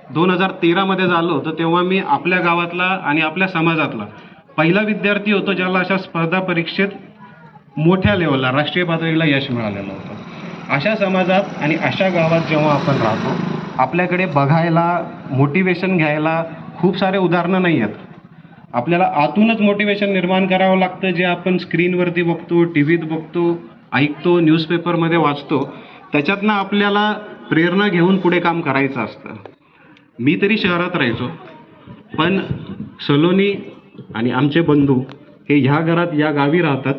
2013 मध्ये झालं होतं, तेव्हा मी आपल्या गावातला आणि आपल्या समाजातला पहिला विद्यार्थी होतो ज्याला अशा स्पर्धा परीक्षेत मोठ्या लेवलला राष्ट्रीय पातळीला यश मिळालेलं होतं. अशा समाजात आणि अशा गावात जेव्हा आपण राहतो, आपल्याकडे बघायला, मोटिवेशन घ्यायला खूप सारे उदाहरणं नाही आहेत. आपल्याला आतूनच मोटिवेशन निर्माण करावं लागतं, जे आपण स्क्रीनवरती बघतो, टी व्हीत बघतो, ऐकतो, न्यूजपेपरमध्ये वाचतो, त्याच्यातनं आपल्याला प्रेरणा घेऊन पुढे काम करायचं असतं. मी तरी शहरात राहायचो, पण सलोनी आणि आमचे बंधू हे ह्या घरात या गावी राहतात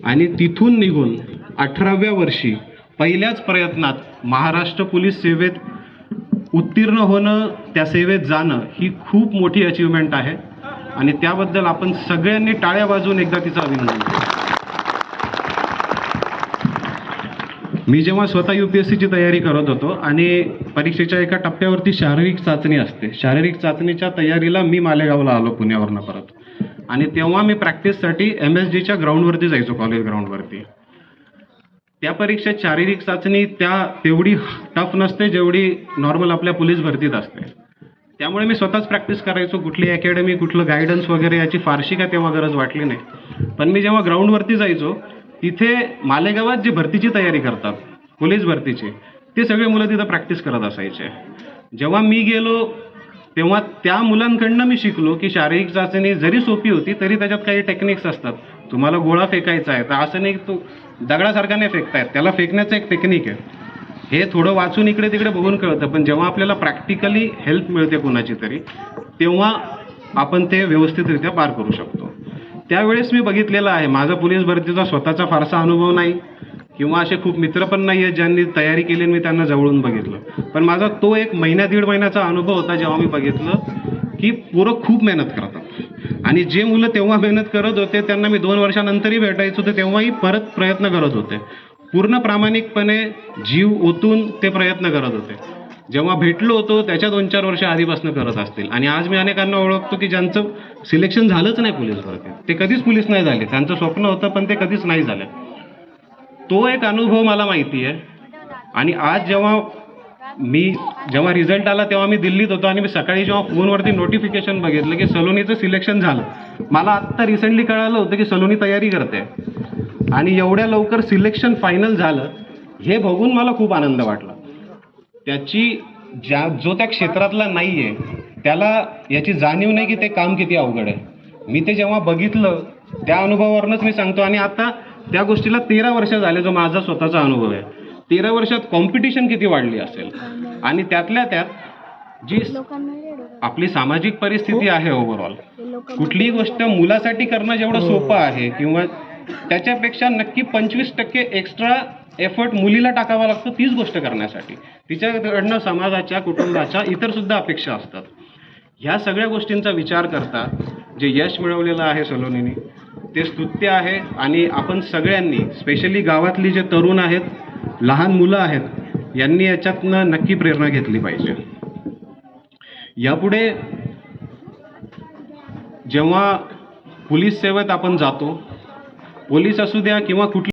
आणि तिथून निघून 18व्या वर्षी पहिल्याच प्रयत्नात महाराष्ट्र पोलीस सेवेत उत्तीर्ण होणं, त्या सेवेत जाणं ही खूप मोठी अचीवमेंट आहे आणि त्याबद्दल आपण सगळ्यांनी टाळ्या वाजवून एकदा तिचं अभिनंदन करू. मी जेव्हा स्वतः UPSCची तयारी करत होतो आणि परीक्षेच्या एका टप्प्यावरती शारीरिक चाचणी असते, शारीरिक चाचणीच्या तयारीला मी मालेगावला आलो पुण्यावरनं परत, आणि तेव्हा मी प्रॅक्टिससाठी MSDच्या ग्राउंडवरती जायचो, कॉलेज ग्राउंडवरती. त्या परीक्षेत शारीरिक चाचणी तेवढी टफ नसते जेवढी नॉर्मल आपल्या पोलीस भरतीत असते. त्यामुळे मी स्वतःच प्रॅक्टिस करायचो. कुठली अकॅडमी, कुठलं गायडन्स वगैरे याची फारशी काय तेव्हा गरज वाटली नाही. पण मी जेव्हा ग्राउंडवरती जायचो, तिथे मालेगावात जी भरतीची तयारी करतात, पोलीस भरतीची, ते सगळे मुलं तिथं प्रॅक्टिस करत असायचे. जेव्हा मी गेलो तेव्हा त्या मुलांकडनं मी शिकलो की शारीरिक चाचणी जरी सोपी होती तरी त्याच्यात काही टेक्निक्स असतात. तुम्हाला गोळा फेकायचा आहे तर असं नाही तो दगडासारखा नाही फेकतायत, त्याला फेकण्याचं एक टेक्निक आहे. हे थोडं वाचून इकडे तिकडे बघून कळतं, पण जेव्हा आपल्याला प्रॅक्टिकली हेल्प मिळते कोणाची तरी, तेव्हा आपण ते व्यवस्थितरित्या पार करू शकतो. त्यावेळेस मी बघितलेलं आहे. माझा पोलीस भरतीचा स्वतःचा फारसा अनुभव नाही किंवा असे खूप मित्र पण नाही आहेत ज्यांनी तयारी केली आणि मी त्यांना जवळून बघितलं, पण माझा तो एक महिना दीड महिन्याचा अनुभव होता जेव्हा मी बघितलं की पोरं खूप मेहनत करतात आणि जे मुलं तेव्हा मेहनत करत होते त्यांना मी 2 वर्षानंतरही भेटायचो तर तेव्हाही परत प्रयत्न करत होते. पूर्ण प्रामाणिकपणे जीव ओतून ते प्रयत्न करत होते. जेव्हा भेटलो होतो त्याच्या 2-4 वर्ष आधीपासून करत असतील. आणि आज मी अनेकांना ओळखतो की ज्यांचं सिलेक्शन झालंच नाही पोलीस भरतीत, ते कधीच पोलीस नाही झाले. त्यांचं स्वप्न होतं पण ते कधीच नाही झालं. तो एक अनुभव मला माहिती आहे. आणि आज जेव्हा रिझल्ट आला तेव्हा मी दिल्लीत होतो आणि मी सकाळी जेव्हा फोनवरती नोटिफिकेशन बघितलं की सलोनीचं सिलेक्शन झालं, मला आत्ता रिसेंटली कळालं होतं की सलोनी तयारी करते आणि एवढ्या लवकर सिलेक्शन फायनल झालं हे बघून मला खूप आनंद वाटला. त्याची जो त्या क्षेत्रातला नाही आहे त्याला याची जाणीव नाही की ते काम किती अवघड आहे. मी ते जेव्हा बघितलं त्या अनुभवावरूनच मी सांगतो. आणि आता त्या गोष्टीला 13 वर्ष झाले, जो माझा स्वतःचा अनुभव आहे. 13 वर्षात कॉम्पिटिशन किती वाढली असेल आणि त्यातल्या त्यात जी आपली सामाजिक परिस्थिती आहे ओव्हरऑल, कुठलीही गोष्ट मुलासाठी करणं जेवढं सोपं आहे किंवा त्याच्यापेक्षा नक्की 25% एक्स्ट्रा एफर्ट मुलीला टाकावा लागतो तीच गोष्ट करण्यासाठी. तिच्याकडनं समाजाच्या, कुटुंबाच्या इतर सुद्धा अपेक्षा असतात. ह्या सगळ्या गोष्टींचा विचार करता जे यश मिळवलेलं आहे सलोनीने, ते स्तुत्य आहे. आणि आपण सगळ्यांनी, स्पेशली गावातली जे तरुण आहेत, लहान मुलं आहेत, यांनी याच्यातनं नक्की प्रेरणा घेतली पाहिजे. यापुढे जेव्हा पोलीस सेवेत आपण जातो, पोलीस असू द्या किंवा कुठली